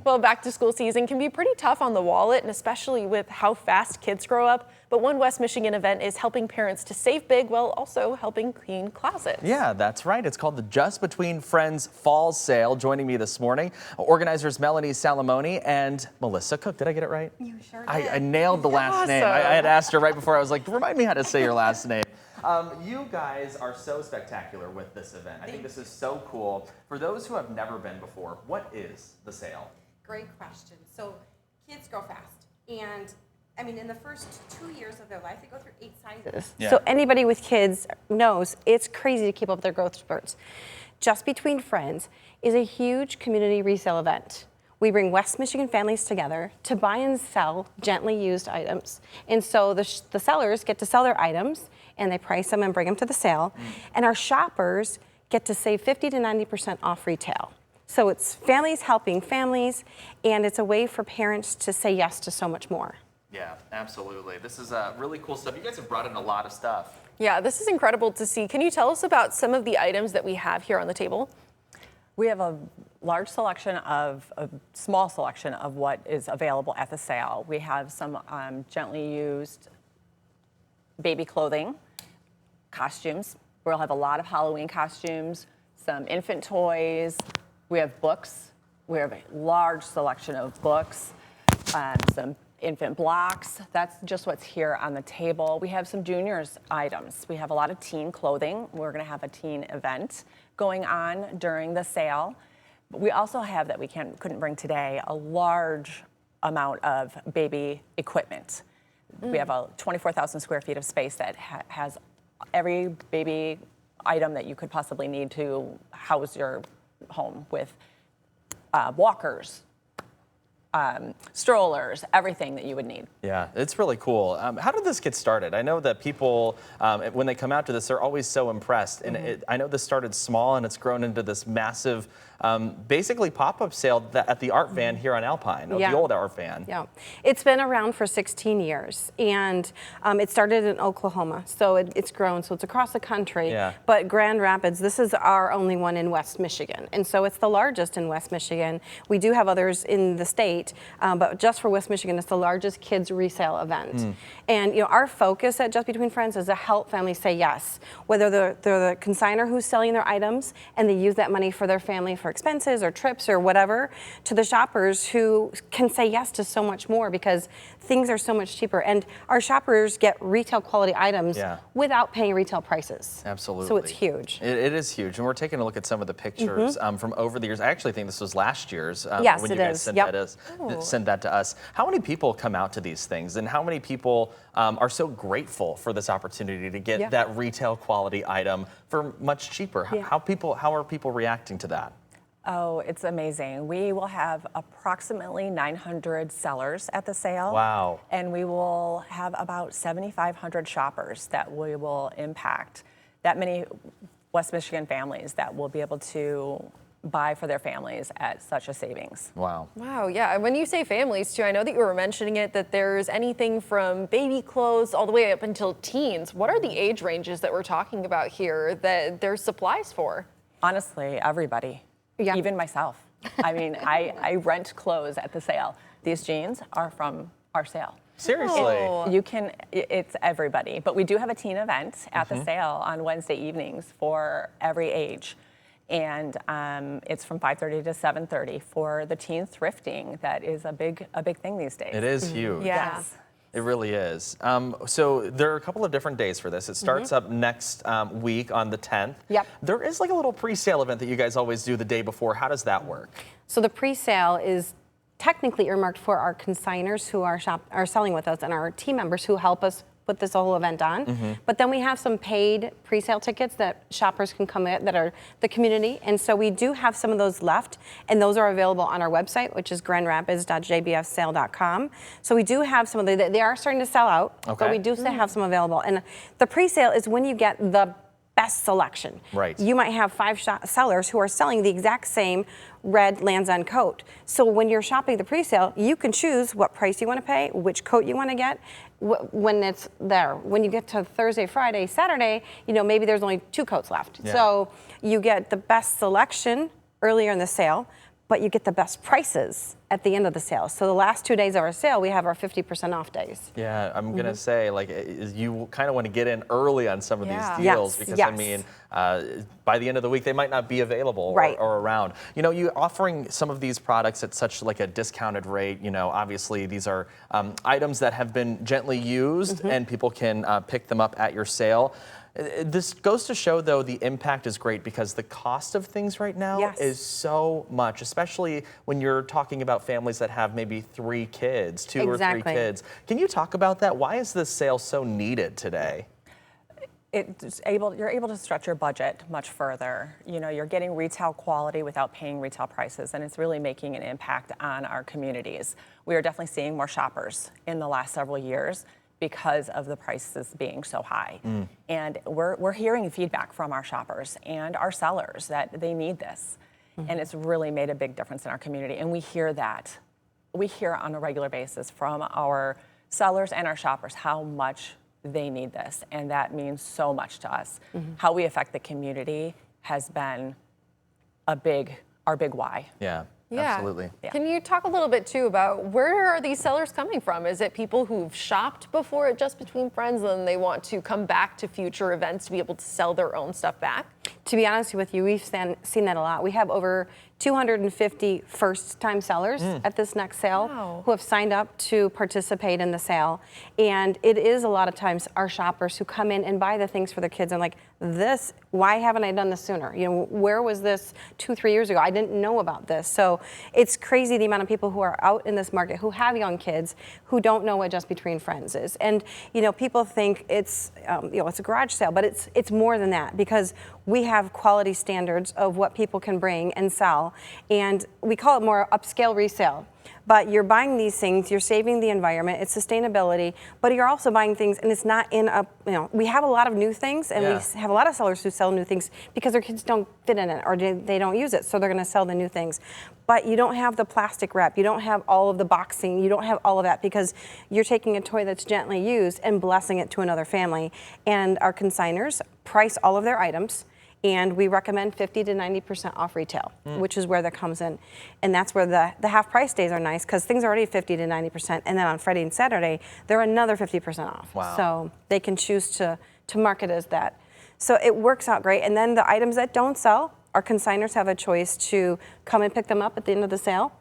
Well, back to school season can be pretty tough on the wallet, and especially with how fast kids grow up. But one West Michigan event is helping parents to save big while also helping clean closets. Yeah, that's right. It's called the Just Between Friends Fall Sale. Joining me this morning, organizers Melanie Salamoni and Melissa Cook. Did I get it right? You sure did. I nailed the last name. I had asked her right before. I was like, remind me how to say your last name. You guys are so spectacular with this event. I think this is so cool. For those who have never been before, what is the sale? Great question. So kids grow fast, and I mean, in the first 2 years of their life, they go through 8 sizes. Yeah. So anybody with kids knows it's crazy to keep up with their growth spurts. Just Between Friends is a huge community resale event. We bring West Michigan families together to buy and sell gently used items. And so the sellers get to sell their items, and they price them and bring them to the sale. And our shoppers get to save 50 to 90% off retail. So it's families helping families, and it's a way for parents to say yes to so much more. Yeah, absolutely. This is really cool stuff. You guys have brought in a lot of stuff. Yeah, this is incredible to see. Can you tell us about some of the items that we have here on the table? We have a large selection of, a small selection of what is available at the sale. We have some gently used baby clothing, costumes. We'll have a lot of Halloween costumes, some infant toys. We have books. We have a large selection of books, some infant blocks. That's just what's here on the table. We have some juniors items. We have a lot of teen clothing. We're going to have a teen event going on during the sale. But we also have, that we couldn't bring today, a large amount of baby equipment. We have a 24,000 square feet of space that has every baby item that you could possibly need to house your home with, walkers, strollers, everything that you would need. Yeah, it's really cool. How did this get started? I know that people, when they come out to this, they're always so impressed. And I know this started small and it's grown into this massive, basically pop-up sale at the Art Van here on Alpine, the old Art Van. Yeah, it's been around for 16 years, and it started in Oklahoma, so it's grown, so it's across the country. Yeah. But Grand Rapids, this is our only one in West Michigan, and so it's the largest in West Michigan. We do have others in the state, but just for West Michigan, it's the largest kids resale event. And you know, our focus at Just Between Friends is to help families say yes, whether they're the consignor who's selling their items and they use that money for their family for expenses or trips or whatever, to the shoppers who can say yes to so much more because things are so much cheaper. And our shoppers get retail quality items without paying retail prices. Absolutely. So it's huge. It is huge. And we're taking a look at some of the pictures from over the years. I actually think this was last year's Yes, when you it guys is. sent that to us. How many people come out to these things, and how many people are so grateful for this opportunity to get that retail quality item for much cheaper? How are people reacting to that? Oh, it's amazing. We will have approximately 900 sellers at the sale. Wow. And we will have about 7,500 shoppers that we will impact. That many West Michigan families that will be able to buy for their families at such a savings. Wow. Wow, yeah. When you say families too, I know that you were mentioning it, that there's anything from baby clothes all the way up until teens. What are the age ranges that we're talking about here that there's supplies for? Honestly, everybody. Yeah. Even myself. I mean, I rent clothes at the sale. These jeans are from our sale. Seriously? You can, it's everybody. But we do have a teen event at the sale on Wednesday evenings for every age. And it's from 5:30 to 7:30 for the teen thrifting. That is a big thing these days. It is huge. Yeah. Yes. It really is. So there are a couple of different days for this. It starts up next week on the 10th. Yep. There is like a little pre-sale event that you guys always do the day before. How does that work? So the pre-sale is technically earmarked for our consignors who are selling with us and our team members who help us put this whole event on. But then we have some paid pre-sale tickets that shoppers can come in that are the community. And so we do have some of those left, and those are available on our website, which is grandrapids.jbfsale.com. So we do have some of they are starting to sell out, but we do still have some available. And the pre-sale is when you get the best selection. Right. You might have 5 sellers who are selling the exact same red Lands' End coat. So when you're shopping the pre-sale, you can choose what price you want to pay, which coat you want to get, when it's there. When you get to Thursday, Friday, Saturday, you know, maybe there's only 2 coats left. Yeah. So you get the best selection earlier in the sale, but you get the best prices at the end of the sale. So the last 2 days of our sale, we have our 50% off days. Yeah, I'm gonna say, like, you kind of want to get in early on some of Yeah. these deals Yes, because I yes. mean, by the end of the week they might not be available Right. or around. You know, you offering some of these products at such like a discounted rate. You know, obviously these are items that have been gently used and people can pick them up at your sale. This goes to show, though, the impact is great because the cost of things right now Yes. is so much, especially when you're talking about families that have maybe 3 kids, 2 or 3 Exactly. kids. Can you talk about that? Why is this sale so needed today? You're able to stretch your budget much further. You know, you're getting retail quality without paying retail prices, and it's really making an impact on our communities. We are definitely seeing more shoppers in the last several years because of the prices being so high. And we're hearing feedback from our shoppers and our sellers that they need this. And it's really made a big difference in our community. And we hear that. We hear on a regular basis from our sellers and our shoppers how much they need this. And that means so much to us. How we affect the community has been our big why. Yeah, Yeah. absolutely. Yeah. Can you talk a little bit too about where are these sellers coming from? Is it people who've shopped before at Just Between Friends and they want to come back to future events to be able to sell their own stuff back? To be honest with you, we've seen that a lot. We have over 250 first-time sellers at this next sale Wow. who have signed up to participate in the sale. And it is a lot of times our shoppers who come in and buy the things for their kids and like, this, why haven't I done this sooner? You know, where was this 2-3 years ago? I didn't know about this. So it's crazy the amount of people who are out in this market who have young kids who don't know what Just Between Friends is. And, you know, people think it's, it's a garage sale, but it's more than that because we have quality standards of what people can bring and sell, and we call it more upscale resale. But you're buying these things, you're saving the environment, it's sustainability, but you're also buying things and it's not in a, we have a lot of new things and we have a lot of sellers who sell new things because their kids don't fit in it or they don't use it, so they're gonna sell the new things. But you don't have the plastic wrap, you don't have all of the boxing, you don't have all of that because you're taking a toy that's gently used and blessing it to another family. And our consignors price all of their items, and we recommend 50 to 90% off retail, which is where that comes in. And that's where the half price days are nice because things are already 50 to 90%. And then on Friday and Saturday, they're another 50% off. Wow. So they can choose to market as that. So it works out great. And then the items that don't sell, our consignors have a choice to come and pick them up at the end of the sale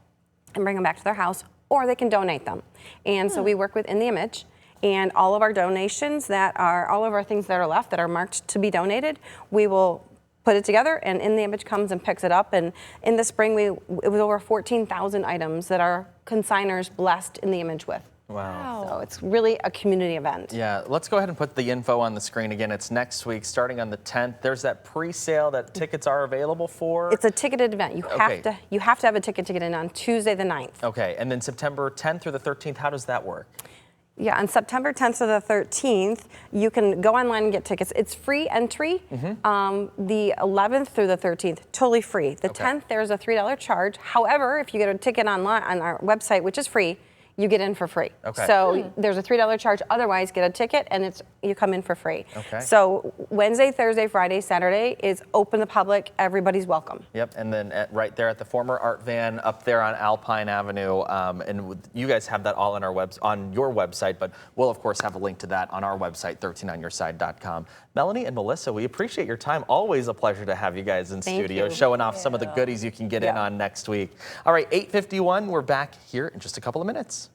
and bring them back to their house, or they can donate them. And so we work with In the Image. And all of our donations all of our things that are left that are marked to be donated, we will put it together and In the Image comes and picks it up. And in the spring, it was over 14,000 items that our consignors blessed In the Image with. Wow. So it's really a community event. Yeah, let's go ahead and put the info on the screen again. It's next week, starting on the 10th. There's that pre-sale that tickets are available for. It's a ticketed event. You have to have a ticket in on Tuesday the 9th. Okay, and then September 10th through the 13th, how does that work? Yeah, on September 10th to the 13th, you can go online and get tickets. It's free entry. The 11th through the 13th, totally free. The 10th, there's a $3 charge. However, if you get a ticket online on our website, which is free, you get in for free. Okay. So there's a $3 charge. Otherwise, get a ticket and you come in for free. Okay. So Wednesday, Thursday, Friday, Saturday is open to the public. Everybody's welcome. Yep, and then right there at the former Art Van up there on Alpine Avenue, you guys have that all on on your website, but we'll of course have a link to that on our website, 13onyourside.com. Melanie and Melissa, we appreciate your time. Always a pleasure to have you guys in Thank studio, you. showing off some of the goodies you can get in on next week. All right, 8:51, we're back here in just a couple of minutes.